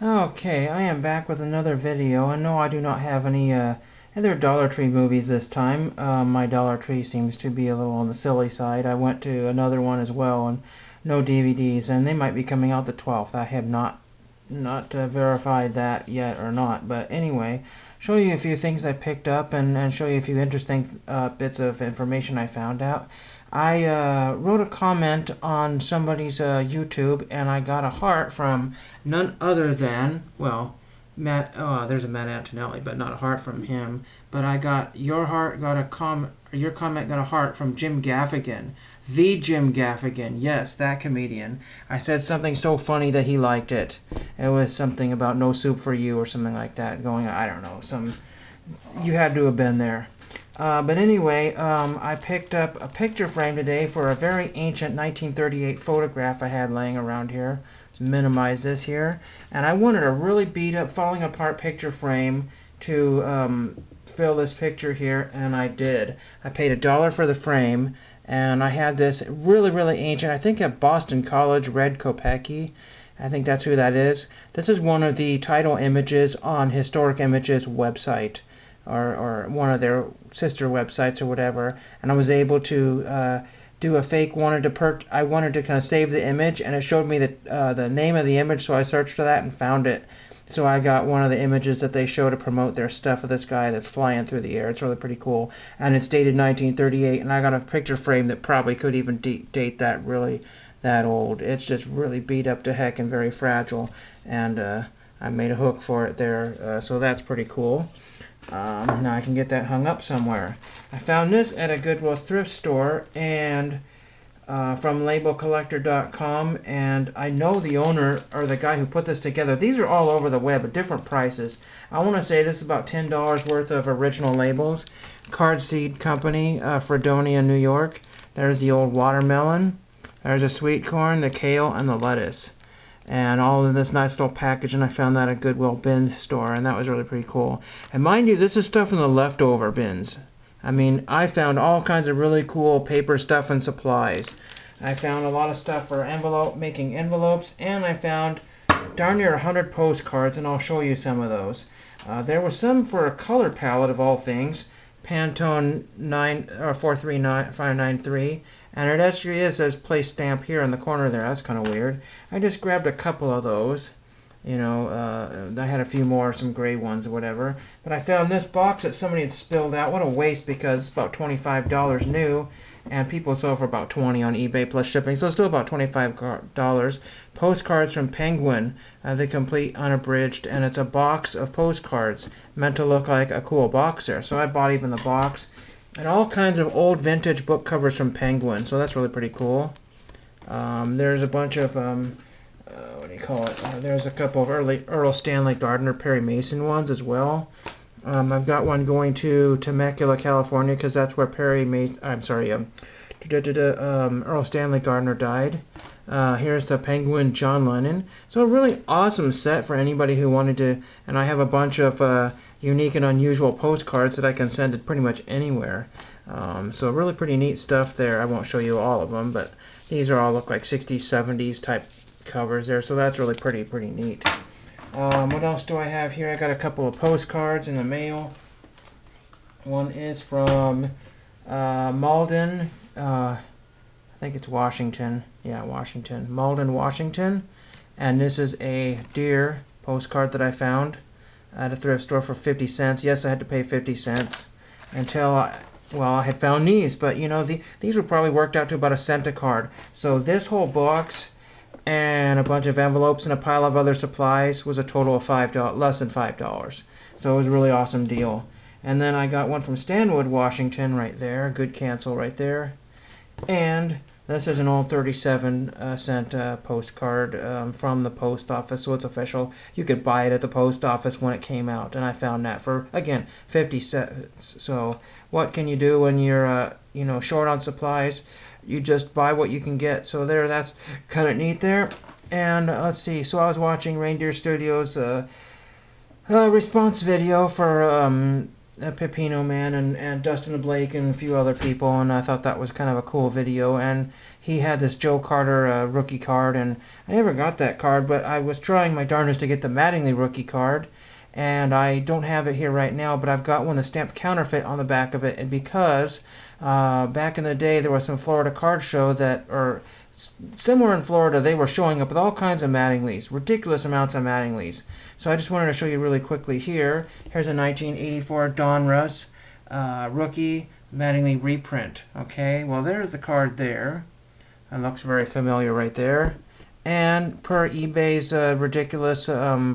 Okay, I am back with another video, and no, I do not have any other Dollar Tree movies this time. My Dollar Tree seems to be a little on the silly side. I went to another one as well, and no DVDs, and they might be coming out the 12th. I have not verified that yet or not, but anyway, show you a few things I picked up and show you a few interesting bits of information I found out. I wrote a comment on somebody's YouTube, and I got a heart from none other than, well, Matt. Oh, there's a Matt Antonelli, but not a heart from him. But I got your heart got a your comment got a heart from Jim Gaffigan, the Jim Gaffigan. Yes, that comedian. I said something so funny that he liked it. It was something about no soup for you or something like that. Going, I don't know, you had to have been there. But anyway, I picked up a picture frame today for a very ancient 1938 photograph I had laying around here. Let's minimize this here. And I wanted a really beat up, falling apart picture frame to fill this picture here, and I did. I paid $1 for the frame, and I had this really ancient, I think at Boston College, Red Kopecki. I think that's who that is. This is one of the title images on Historic Images website, or one of their sister websites or whatever, and I was able to do a fake I wanted to kind of save the image, and it showed me the name of the image, so I searched for that and found it. So I got one of the images that they show to promote their stuff of this guy that's flying through the air. It's really pretty cool, and it's dated 1938, and I got a picture frame that probably could even date that old. It's just really beat up to heck and very fragile, and I made a hook for it there, so that's pretty cool. Now I can get that hung up somewhere. I found this at a Goodwill thrift store and from labelcollector.com, and I know the owner or the guy who put this together. These are all over the web at different prices. I want to say this is about $10 worth of original labels. Card Seed Company, Fredonia, New York. There's the old watermelon. There's a sweet corn, the kale, and the lettuce. And all in this nice little package, and I found that at Goodwill bin store, and that was really pretty cool. And mind you, this is stuff in the leftover bins. I mean, I found all kinds of really cool paper stuff and supplies. I found a lot of stuff for making envelopes, and I found darn near 100 postcards, and I'll show you some of those. There was some for a color palette of all things, Pantone 43593, and it actually says place stamp here in the corner there. That's kind of weird. I just grabbed a couple of those. You know, I had a few more, some gray ones or whatever. But I found this box that somebody had spilled out. What a waste, because it's about $25 new, and people sell for about $20 on eBay plus shipping, so it's still about $25. Postcards from Penguin, the complete unabridged, and it's a box of postcards meant to look like a cool box there. So I bought even the box. And all kinds of old vintage book covers from Penguin, so that's really pretty cool. There's a bunch of, what do you call it? There's a couple of Earl Stanley Gardner Perry Mason ones as well. I've got one going to Temecula, California, because that's where Earl Stanley Gardner died. Here's the Penguin John Lennon. So a really awesome set for anybody who wanted to, and I have a bunch of unique and unusual postcards that I can send it pretty much anywhere. So really pretty neat stuff there. I won't show you all of them, but these are all look like 60s, 70s type covers there, so that's really pretty neat. What else do I have here? I got a couple of postcards in the mail. One is from Malden, I think it's Washington. Yeah, Washington. Malden, Washington. And this is a deer postcard that I found at a thrift store for 50 cents. Yes, I had to pay 50 cents until I had found these. But, you know, these were probably worked out to about a cent a card. So this whole box and a bunch of envelopes and a pile of other supplies was a total of less than $5. So it was a really awesome deal. And then I got one from Stanwood, Washington right there. Good cancel right there. And this is an old 37-cent postcard from the post office, so it's official. You could buy it at the post office when it came out, and I found that for, again, 50 cents. So what can you do when you're short on supplies? You just buy what you can get. So there, that's kind of neat there. And let's see. So I was watching Reindeer Studios' response video for Pepino Man and Dustin Blake and a few other people, and I thought that was kind of a cool video. And he had this Joe Carter rookie card, and I never got that card, but I was trying my darndest to get the Mattingly rookie card, and I don't have it here right now, but I've got one that's stamped counterfeit on the back of it, and because back in the day there was some Florida card show that, or somewhere in Florida, they were showing up with all kinds of Mattinglys, ridiculous amounts of Mattinglys. So I just wanted to show you really quickly here. Here's a 1984 Donruss rookie Mattingly reprint. Okay, well there's the card there. It looks very familiar right there. And per eBay's ridiculous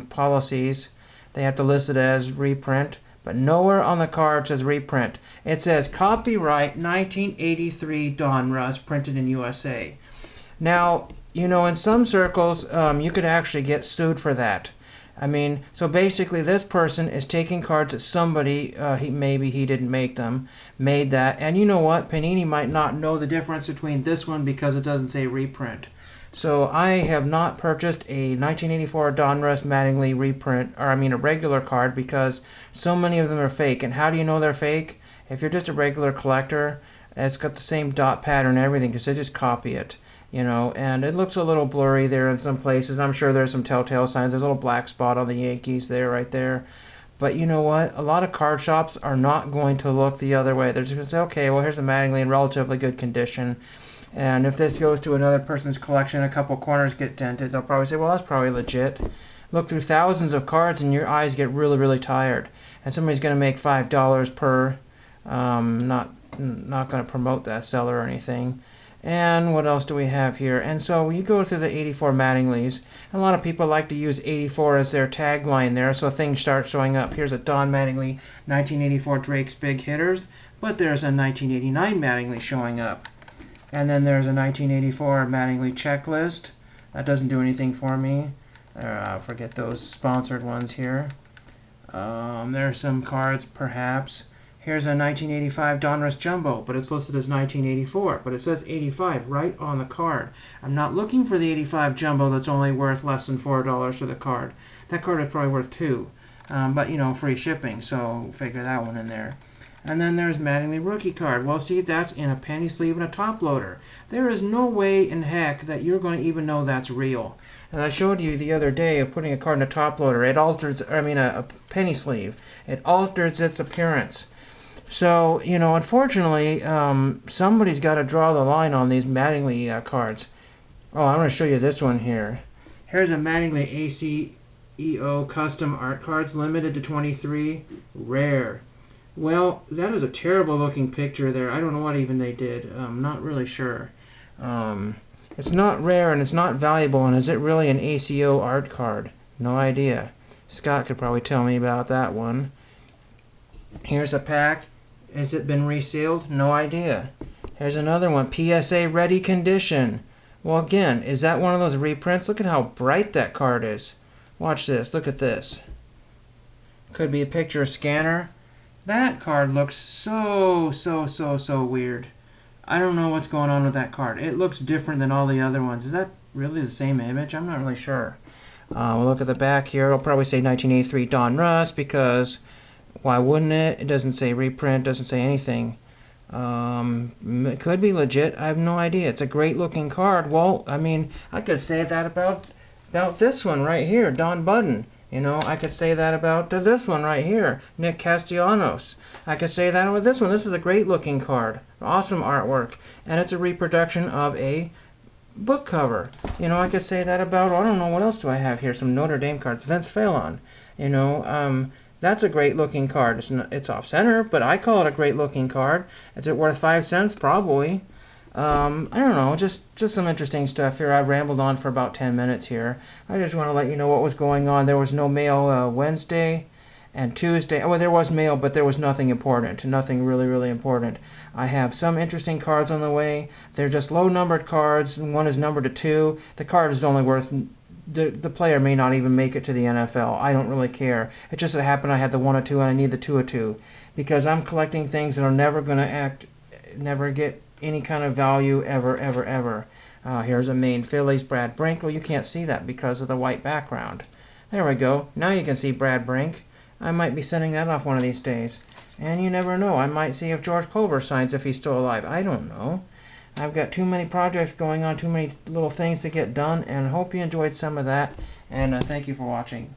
policies, they have to list it as reprint, but nowhere on the card says reprint. It says copyright 1983 Donruss, printed in USA. Now, you know, in some circles, you could actually get sued for that. I mean, so basically this person is taking cards that somebody, maybe he didn't make them, made that. And you know what? Panini might not know the difference between this one because it doesn't say reprint. So I have not purchased a 1984 Donruss Mattingly reprint, or I mean a regular card, because so many of them are fake. And how do you know they're fake? If you're just a regular collector, it's got the same dot pattern and everything because they just copy it. You know, and it looks a little blurry there in some places. I'm sure there's some telltale signs. There's a little black spot on the Yankees there, right there. But you know what? A lot of card shops are not going to look the other way. They're just going to say, okay, well, here's a Mattingly in relatively good condition. And if this goes to another person's collection, a couple corners get dented, they'll probably say, well, that's probably legit. Look through thousands of cards and your eyes get really, really tired. And somebody's going to make $5 per, not going to promote that seller or anything. And what else do we have here? And so you go through the 84 Mattinglys. A lot of people like to use 84 as their tagline there, so things start showing up. Here's a Don Mattingly 1984 Drake's Big Hitters, but there's a 1989 Mattingly showing up. And then there's a 1984 Mattingly Checklist. That doesn't do anything for me. Forget those sponsored ones here. There's some cards, perhaps. Here's a 1985 Donruss Jumbo, but it's listed as 1984, but it says 85 right on the card. I'm not looking for the 85 Jumbo that's only worth less than $4 for the card. That card is probably worth $2, but you know, free shipping, so figure that one in there. And then there's Mattingly rookie card. Well, see, that's in a penny sleeve and a top loader. There is no way in heck that you're going to even know that's real. And I showed you the other day of putting a card in a top loader. It alters, I mean, a penny sleeve. It alters its appearance. So, you know, unfortunately, somebody's got to draw the line on these Mattingly cards. Oh, I'm going to show you this one here. Here's a Mattingly ACEO custom art cards, limited to 23, rare. Well, that is a terrible looking picture there. I don't know what even they did. I'm not really sure. It's not rare and it's not valuable, and is it really an ACO art card? No idea. Scott could probably tell me about that one. Here's a pack. Has it been resealed? No idea. Here's another one. PSA ready condition. Well, again, is that one of those reprints? Look at how bright that card is. Watch this. Look at this. Could be a picture of scanner. That card looks so weird. I don't know what's going on with that card. It looks different than all the other ones. Is that really the same image? I'm not really sure. We'll look at the back here. It'll probably say 1983 Donruss because why wouldn't it? It doesn't say reprint, doesn't say anything. It could be legit. I have no idea. It's a great looking card. Well, I mean, I could say that about this one right here, Don Budden. You know, I could say that about this one right here, Nick Castellanos. I could say that with this one. This is a great looking card. Awesome artwork. And it's a reproduction of a book cover. You know, I could say that about, I don't know, what else do I have here? Some Notre Dame cards. Vince Phelan. You know, that's a great looking card. It's off center, but I call it a great looking card. Is it worth 5 cents? Probably. I don't know, just some interesting stuff here. I rambled on for about 10 minutes here. I just want to let you know what was going on. There was no mail Wednesday and Tuesday. Well, there was mail, but there was nothing important. Nothing really important. I have some interesting cards on the way. They're just low-numbered cards. One is numbered to 2. The card is only worth... The player may not even make it to the NFL. I don't really care. It just so happened I had the 1/2 and I need the 2/2 because I'm collecting things that are never going to never get any kind of value ever. Here's a Maine Phillies Brad Brink. Well, you can't see that because of the white background. There we go. Now you can see Brad Brink. I might be sending that off one of these days. And you never know. I might see if George Culver signs if he's still alive. I don't know. I've got too many projects going on, too many little things to get done, and I hope you enjoyed some of that. And thank you for watching.